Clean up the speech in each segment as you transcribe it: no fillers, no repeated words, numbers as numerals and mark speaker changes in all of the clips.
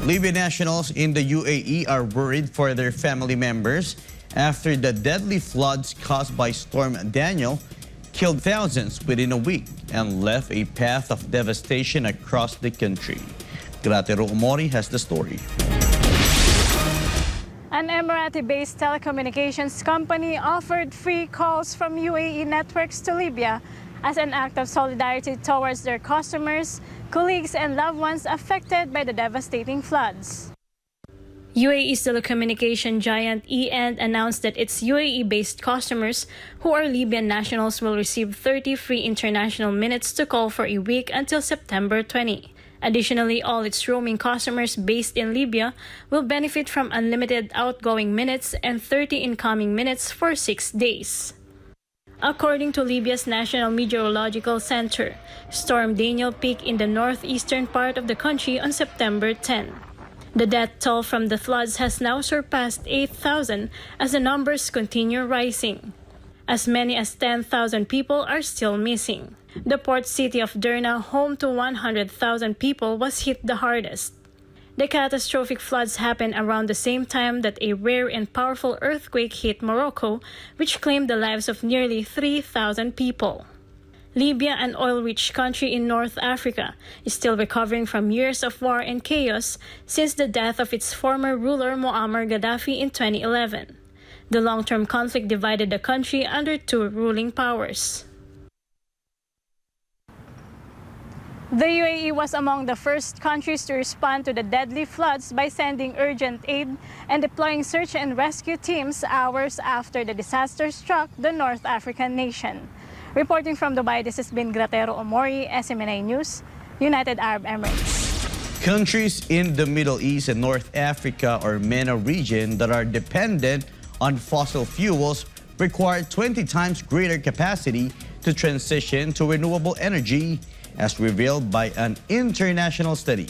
Speaker 1: Libyan nationals in the UAE are worried for their family members after the deadly floods caused by Storm Daniel killed thousands within a week and left a path of devastation across the country. Grateru Omori has the story.
Speaker 2: An Emirati-based telecommunications company offered free calls from UAE networks to Libya as an act of solidarity towards their customers, colleagues, and loved ones affected by the devastating floods. UAE's telecommunication giant EN announced that its UAE-based customers who are Libyan nationals will receive 30 free international minutes to call for a week until September 20. Additionally, all its roaming customers based in Libya will benefit from unlimited outgoing minutes and 30 incoming minutes for 6 days. According to Libya's National Meteorological Center, Storm Daniel peaked in the northeastern part of the country on September 10. The death toll from the floods has now surpassed 8,000 as the numbers continue rising. As many as 10,000 people are still missing. The port city of Derna, home to 100,000 people, was hit the hardest. The catastrophic floods happened around the same time that a rare and powerful earthquake hit Morocco, which claimed the lives of nearly 3,000 people. Libya, an oil-rich country in North Africa, is still recovering from years of war and chaos since the death of its former ruler Muammar Gaddafi in 2011. The long-term conflict divided the country under two ruling powers. The UAE was among the first countries to respond to the deadly floods by sending urgent aid and deploying search and rescue teams hours after the disaster struck the North African nation. Reporting from Dubai, this has been Grateru Omori, SMNA News, United Arab Emirates.
Speaker 1: Countries in the Middle East and North Africa or MENA region that are dependent on fossil fuels require 20 times greater capacity to transition to renewable energy, as revealed by an international study.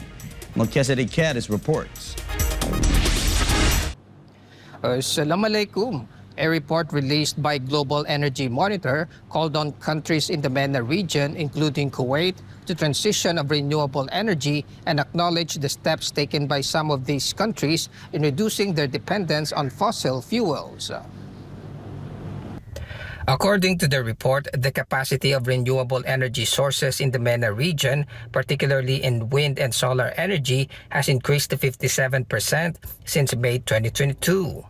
Speaker 1: Melchizedek Cadiz reports.
Speaker 3: Assalamualaikum. A report released by Global Energy Monitor called on countries in the MENA region, including Kuwait, to transition of renewable energy and acknowledge the steps taken by some of these countries in reducing their dependence on fossil fuels. According to the report, the capacity of renewable energy sources in the MENA region, particularly in wind and solar energy, has increased to 57% since May 2022.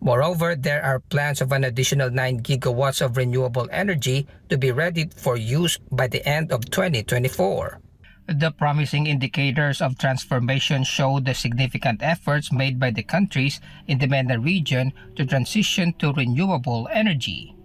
Speaker 3: Moreover, there are plans of an additional 9 gigawatts of renewable energy to be ready for use by the end of 2024. The promising indicators of transformation show the significant efforts made by the countries in the MENA region to transition to renewable energy.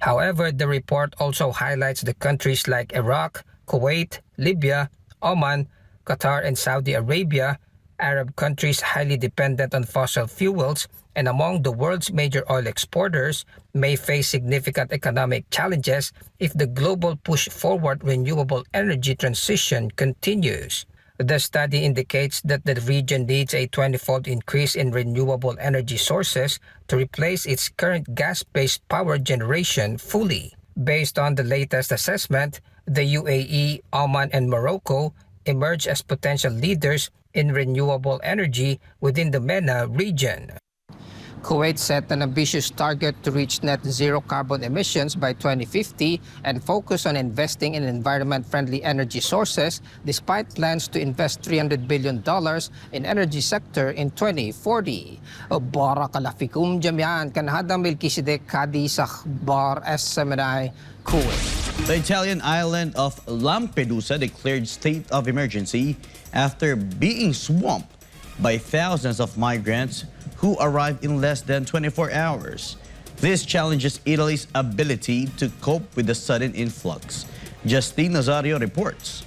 Speaker 3: However, the report also highlights the countries like Iraq, Kuwait, Libya, Oman, Qatar, and Saudi Arabia, Arab countries highly dependent on fossil fuels and among the world's major oil exporters, may face significant economic challenges if the global push forward renewable energy transition continues. The study indicates that the region needs a 20-fold increase in renewable energy sources to replace its current gas-based power generation fully. Based on the latest assessment, the UAE, Oman, and Morocco emerge as potential leaders in renewable energy within the MENA region. Kuwait set an ambitious target to reach net zero carbon emissions by 2050 and focus on investing in environment-friendly energy sources despite plans to invest $300 billion in energy sector in 2040. Barakalafikum jami'an, kanhadang Melchizedek Cadiz Akhbar SMNI, Kuwait.
Speaker 1: The Italian island of Lampedusa declared state of emergency after being swamped by thousands of migrants who arrived in less than 24 hours. This challenges Italy's ability to cope with the sudden influx. Justine Nazario reports.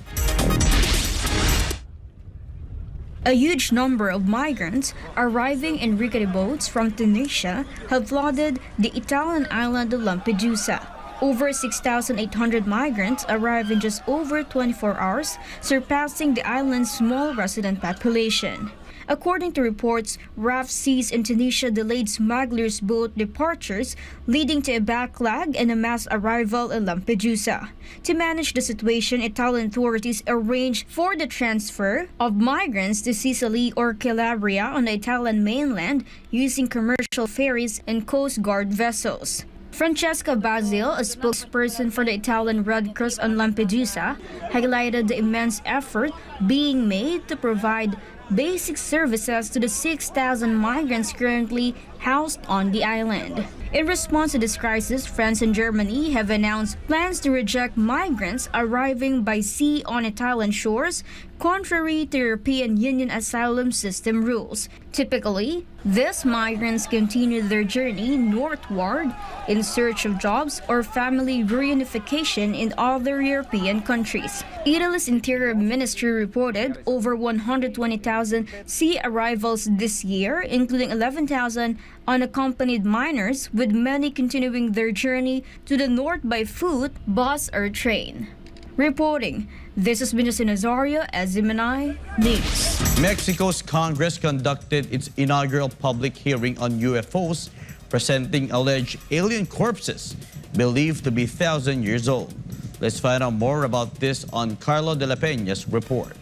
Speaker 4: A huge number of migrants arriving in rickety boats from Tunisia have flooded the Italian island of Lampedusa. Over 6,800 migrants arrive in just over 24 hours, surpassing the island's small resident population. According to reports, rough seas in Tunisia delayed smugglers' boat departures, leading to a backlog and a mass arrival in Lampedusa. To manage the situation, Italian authorities arranged for the transfer of migrants to Sicily or Calabria on the Italian mainland using commercial ferries and Coast Guard vessels. Francesca Basil, a spokesperson for the Italian Red Cross on Lampedusa, highlighted the immense effort being made to provide basic services to the 6,000 migrants currently housed on the island. In response to this crisis, France and Germany have announced plans to reject migrants arriving by sea on Italian shores, contrary to European Union asylum system rules. Typically, these migrants continue their journey northward in search of jobs or family reunification in other European countries. Italy's Interior Ministry reported over 120,000 sea arrivals this year, including 11,000 unaccompanied minors, with many continuing their journey to the north by foot, bus, or train. Reporting, this has been Nazario Azimanay News.
Speaker 1: Mexico's Congress conducted its inaugural public hearing on UFOs, presenting alleged alien corpses believed to be 1,000 years old. Let's find out more about this on Carlo de la Peña's report.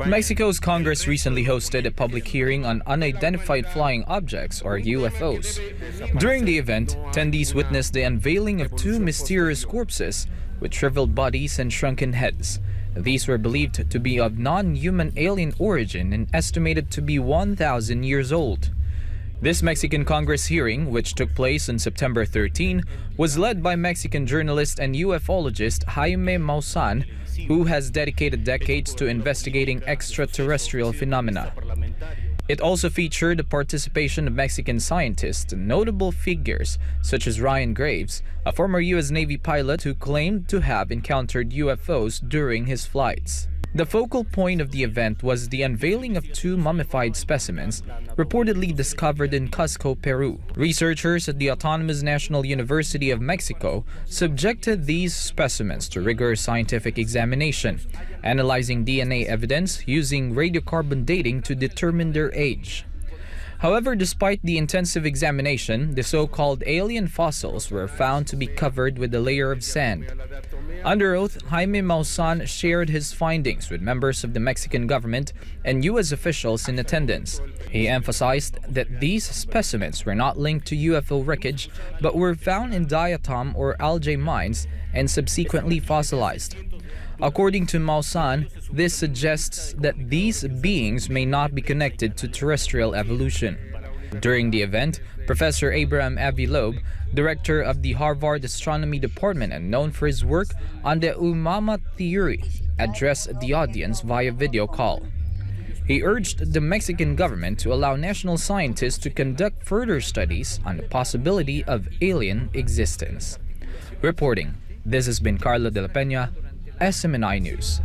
Speaker 5: Mexico's Congress recently hosted a public hearing on unidentified flying objects, or UFOs. During the event, attendees witnessed the unveiling of two mysterious corpses with shriveled bodies and shrunken heads. These were believed to be of non-human alien origin and estimated to be 1,000 years old. This Mexican Congress hearing, which took place on September 13, was led by Mexican journalist and ufologist Jaime Maussan, who has dedicated decades to investigating extraterrestrial phenomena. It also featured the participation of Mexican scientists and notable figures such as Ryan Graves, a former U.S. Navy pilot who claimed to have encountered UFOs during his flights. The focal point of the event was the unveiling of two mummified specimens reportedly discovered in Cusco, Peru. Researchers at the Autonomous National University of Mexico subjected these specimens to rigorous scientific examination, analyzing DNA evidence using radiocarbon dating to determine their age. However, despite the intensive examination, the so-called alien fossils were found to be covered with a layer of sand. Under oath, Jaime Maussan shared his findings with members of the Mexican government and U.S. officials in attendance. He emphasized that these specimens were not linked to UFO wreckage, but were found in diatom or algae mines and subsequently fossilized. According to Maussan, this suggests that these beings may not be connected to terrestrial evolution. During the event, Professor Abraham Avilob, director of the Harvard Astronomy Department and known for his work on the Umama theory, addressed the audience via video call. He urged the Mexican government to allow national scientists to conduct further studies on the possibility of alien existence. Reporting, this has been Carlo de la Peña, SMNI News.